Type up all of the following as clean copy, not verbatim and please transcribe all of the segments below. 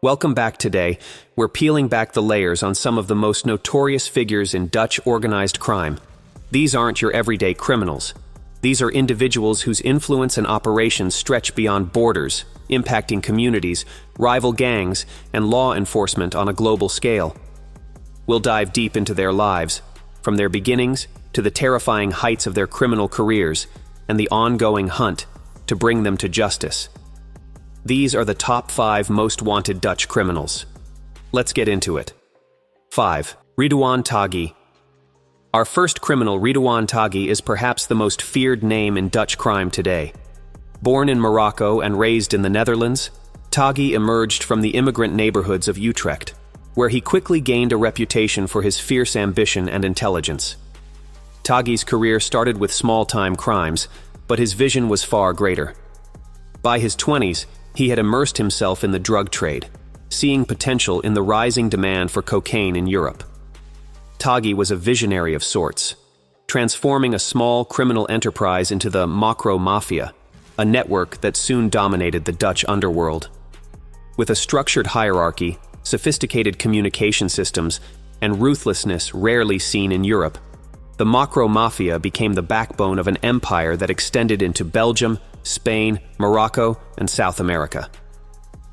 Welcome back. Today, we're peeling back the layers on some of the most notorious figures in Dutch organized crime. These aren't your everyday criminals. These are individuals whose influence and operations stretch beyond borders, impacting communities, rival gangs, and law enforcement on a global scale. We'll dive deep into their lives, from their beginnings to the terrifying heights of their criminal careers and the ongoing hunt to bring them to justice. These are the top 5 most wanted Dutch criminals. Let's get into it. 5. Ridouan Taghi. Our first criminal, Ridouan Taghi, is perhaps the most feared name in Dutch crime today. Born in Morocco and raised in the Netherlands, Taghi emerged from the immigrant neighborhoods of Utrecht, where he quickly gained a reputation for his fierce ambition and intelligence. Taghi's career started with small-time crimes, but his vision was far greater. By his 20s, he had immersed himself in the drug trade, seeing potential in the rising demand for cocaine in Europe. Taghi was a visionary of sorts, transforming a small criminal enterprise into the Mocromaffia, a network that soon dominated the Dutch underworld. With a structured hierarchy, sophisticated communication systems, and ruthlessness rarely seen in Europe, the Mocromaffia became the backbone of an empire that extended into Belgium, Spain, Morocco, and South America.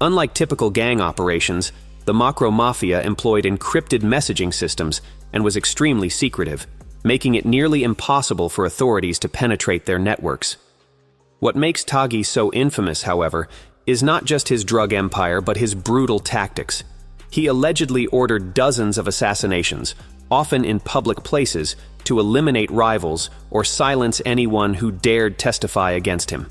Unlike typical gang operations, the Mocromaffia employed encrypted messaging systems and was extremely secretive, making it nearly impossible for authorities to penetrate their networks. What makes Taghi so infamous, however, is not just his drug empire but his brutal tactics. He allegedly ordered dozens of assassinations, often in public places, to eliminate rivals or silence anyone who dared testify against him.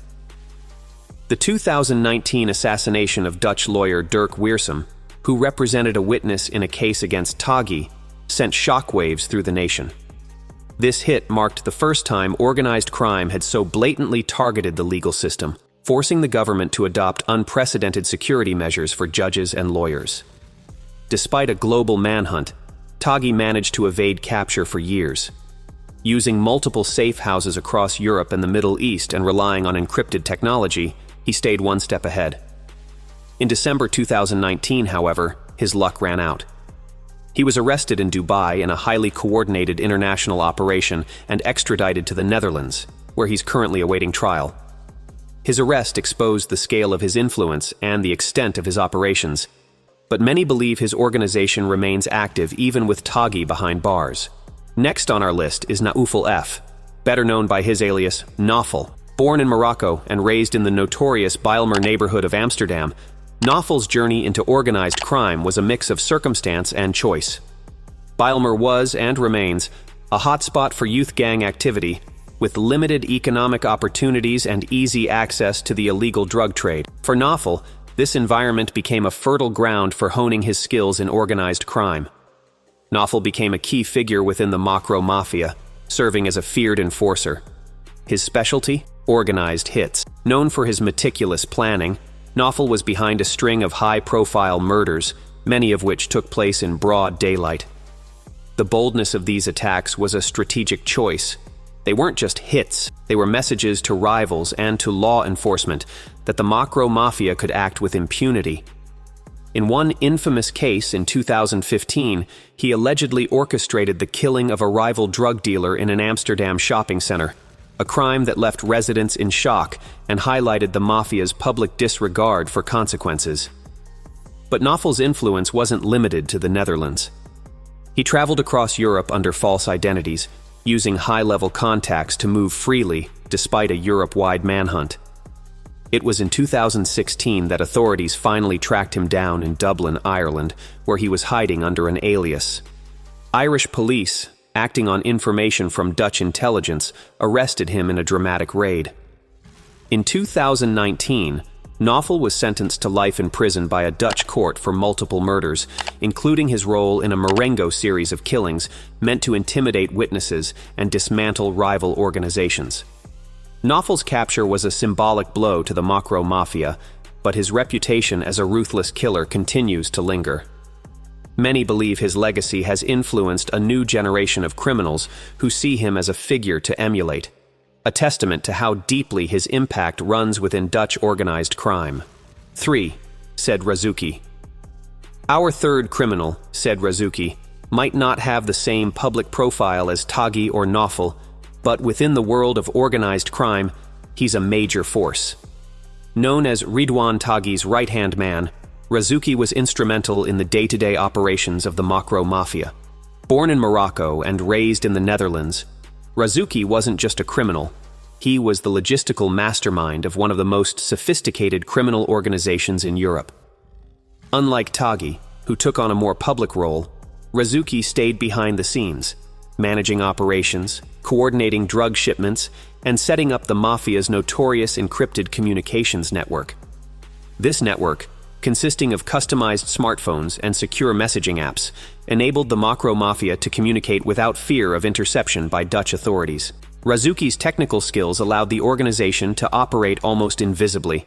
The 2019 assassination of Dutch lawyer Dirk Wiersum, who represented a witness in a case against Taghi, sent shockwaves through the nation. This hit marked the first time organized crime had so blatantly targeted the legal system, forcing the government to adopt unprecedented security measures for judges and lawyers. Despite a global manhunt, Taghi managed to evade capture for years. Using multiple safe houses across Europe and the Middle East and relying on encrypted technology, he stayed one step ahead. In December 2019, however, his luck ran out. He was arrested in Dubai in a highly coordinated international operation and extradited to the Netherlands, where he's currently awaiting trial. His arrest exposed the scale of his influence and the extent of his operations, but many believe his organization remains active even with Taghi behind bars. Next on our list is Neus F., better known by his alias Neus. Born in Morocco and raised in the notorious Bijlmer neighborhood of Amsterdam, Neus's journey into organized crime was a mix of circumstance and choice. Bijlmer was, and remains, a hotspot for youth gang activity, with limited economic opportunities and easy access to the illegal drug trade. For Neus, this environment became a fertile ground for honing his skills in organized crime. Neus became a key figure within the Mocromaffia, serving as a feared enforcer. His specialty? Organized hits. Known for his meticulous planning, Neus was behind a string of high-profile murders, many of which took place in broad daylight. The boldness of these attacks was a strategic choice. They weren't just hits, they were messages to rivals and to law enforcement that the Mocromaffia could act with impunity. In one infamous case in 2015, he allegedly orchestrated the killing of a rival drug dealer in an Amsterdam shopping center, a crime that left residents in shock and highlighted the mafia's public disregard for consequences. But Neus's influence wasn't limited to the Netherlands. He traveled across Europe under false identities, using high-level contacts to move freely despite a Europe-wide manhunt. It was in 2016 that authorities finally tracked him down in Dublin, Ireland, where he was hiding under an alias. Irish police, acting on information from Dutch intelligence, arrested him in a dramatic raid. In 2019, Neus was sentenced to life in prison by a Dutch court for multiple murders, including his role in a Marengo series of killings meant to intimidate witnesses and dismantle rival organizations. Neus's capture was a symbolic blow to the Mocromaffia, but his reputation as a ruthless killer continues to linger. Many believe his legacy has influenced a new generation of criminals who see him as a figure to emulate, a testament to how deeply his impact runs within Dutch organized crime. 3. Said Razzouki. Our third criminal, said Razzouki, might not have the same public profile as Taghi or Naufel, but within the world of organized crime, he's a major force. Known as Ridouan Taghi's right-hand man, Razzouki was instrumental in the day-to-day operations of the Mocromaffia. Born in Morocco and raised in the Netherlands, Razzouki wasn't just a criminal. He was the logistical mastermind of one of the most sophisticated criminal organizations in Europe. Unlike Taghi, who took on a more public role, Razzouki stayed behind the scenes, managing operations, coordinating drug shipments, and setting up the Mafia's notorious encrypted communications network. This network, consisting of customized smartphones and secure messaging apps, enabled the Mocromaffia to communicate without fear of interception by Dutch authorities. Razzouki's technical skills allowed the organization to operate almost invisibly,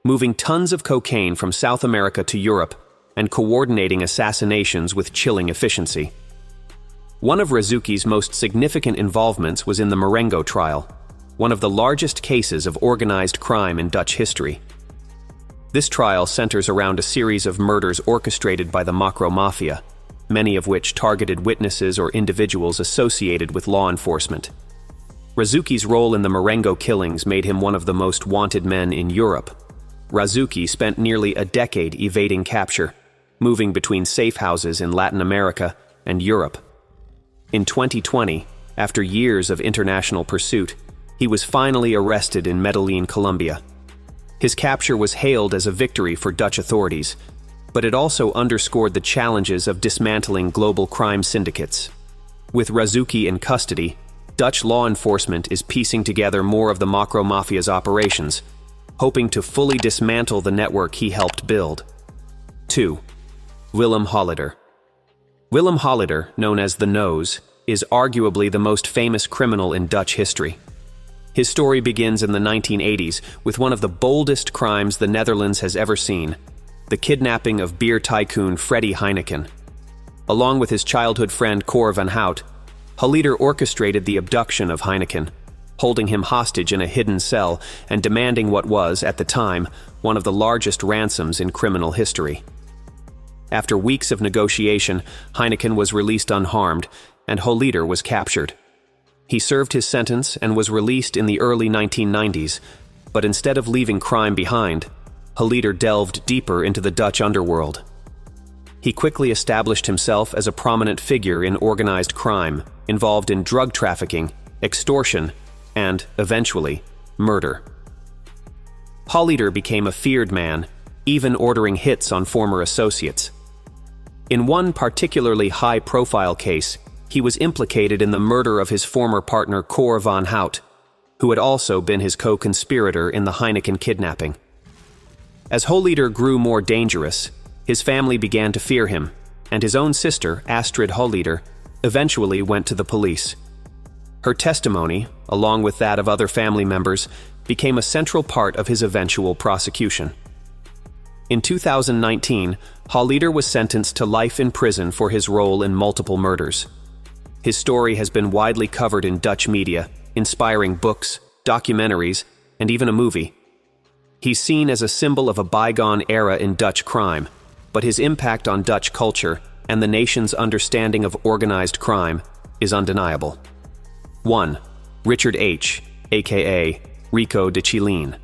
moving tons of cocaine from South America to Europe and coordinating assassinations with chilling efficiency. One of Razzouki's most significant involvements was in the Marengo trial, one of the largest cases of organized crime in Dutch history. This trial centers around a series of murders orchestrated by the Mocromaffia, many of which targeted witnesses or individuals associated with law enforcement. Razzouki's role in the Marengo killings made him one of the most wanted men in Europe. Razzouki spent nearly a decade evading capture, moving between safe houses in Latin America and Europe. In 2020, after years of international pursuit, he was finally arrested in Medellin, Colombia. His capture was hailed as a victory for Dutch authorities, but it also underscored the challenges of dismantling global crime syndicates. With Razzouki in custody, Dutch law enforcement is piecing together more of the Mocromaffia's operations, hoping to fully dismantle the network he helped build. 2. Willem Holleeder. Willem Holleeder, known as the Neus, is arguably the most famous criminal in Dutch history. His story begins in the 1980s with one of the boldest crimes the Netherlands has ever seen, the kidnapping of beer tycoon Freddy Heineken. Along with his childhood friend Cor van Hout, Holleeder orchestrated the abduction of Heineken, holding him hostage in a hidden cell and demanding what was, at the time, one of the largest ransoms in criminal history. After weeks of negotiation, Heineken was released unharmed, and Holleeder was captured. He served his sentence and was released in the early 1990s, but instead of leaving crime behind, Holleeder delved deeper into the Dutch underworld. He quickly established himself as a prominent figure in organized crime, involved in drug trafficking, extortion, and, eventually, murder. Holleeder became a feared man, even ordering hits on former associates. In one particularly high-profile case, he was implicated in the murder of his former partner Cor van Hout, who had also been his co-conspirator in the Heineken kidnapping. As Holleeder grew more dangerous, his family began to fear him, and his own sister, Astrid Holleeder, eventually went to the police. Her testimony, along with that of other family members, became a central part of his eventual prosecution. In 2019, Holleeder was sentenced to life in prison for his role in multiple murders. His story has been widely covered in Dutch media, inspiring books, documentaries, and even a movie. He's seen as a symbol of a bygone era in Dutch crime, but his impact on Dutch culture and the nation's understanding of organized crime is undeniable. 1. Richard H., aka Rico the Chilean.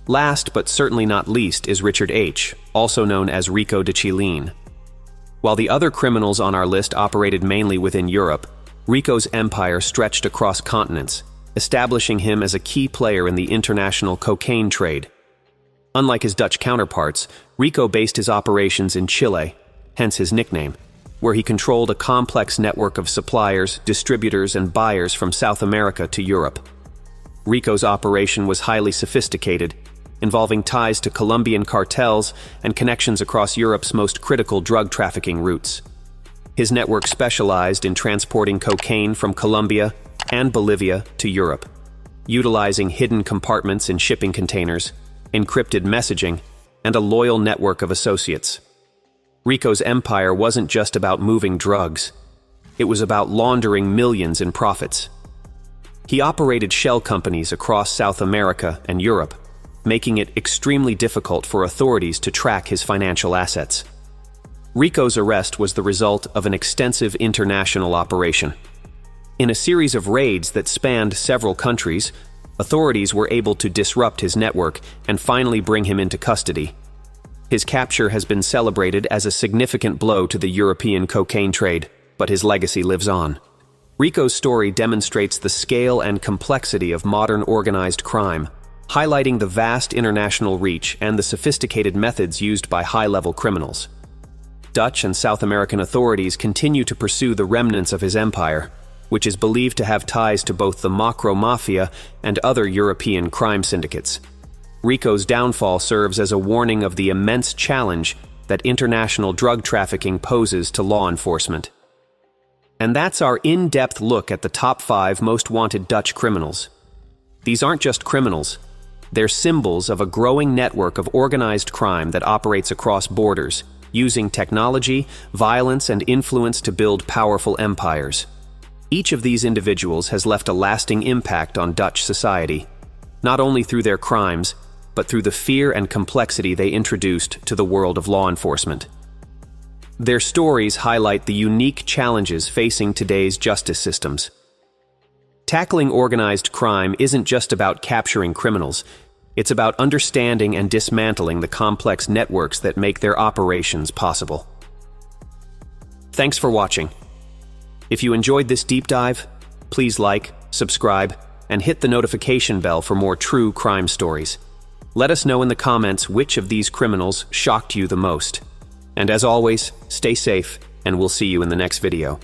Last but certainly not least is Richard H., also known as Rico the Chilean. While the other criminals on our list operated mainly within Europe, Rico's empire stretched across continents, establishing him as a key player in the international cocaine trade. Unlike his Dutch counterparts, Rico based his operations in Chile, hence his nickname, where he controlled a complex network of suppliers, distributors, and buyers from South America to Europe. Rico's operation was highly sophisticated, involving ties to Colombian cartels and connections across Europe's most critical drug trafficking routes. His network specialized in transporting cocaine from Colombia and Bolivia to Europe, utilizing hidden compartments in shipping containers, encrypted messaging, and a loyal network of associates. Rico's empire wasn't just about moving drugs. It was about laundering millions in profits. He operated shell companies across South America and Europe, making it extremely difficult for authorities to track his financial assets. Rico's arrest was the result of an extensive international operation. In a series of raids that spanned several countries, authorities were able to disrupt his network and finally bring him into custody. His capture has been celebrated as a significant blow to the European cocaine trade, but his legacy lives on. Rico's story demonstrates the scale and complexity of modern organized crime, highlighting the vast international reach and the sophisticated methods used by high-level criminals. Dutch and South American authorities continue to pursue the remnants of his empire, which is believed to have ties to both the Mocromaffia and other European crime syndicates. Rico's downfall serves as a warning of the immense challenge that international drug trafficking poses to law enforcement. And that's our in-depth look at the top 5 most wanted Dutch criminals. These aren't just criminals. They're symbols of a growing network of organized crime that operates across borders, using technology, violence, and influence to build powerful empires. Each of these individuals has left a lasting impact on Dutch society, not only through their crimes, but through the fear and complexity they introduced to the world of law enforcement. Their stories highlight the unique challenges facing today's justice systems. Tackling organized crime isn't just about capturing criminals. It's about understanding and dismantling the complex networks that make their operations possible. Thanks for watching. If you enjoyed this deep dive, please like, subscribe, and hit the notification bell for more true crime stories. Let us know in the comments which of these criminals shocked you the most. And as always, stay safe, and we'll see you in the next video.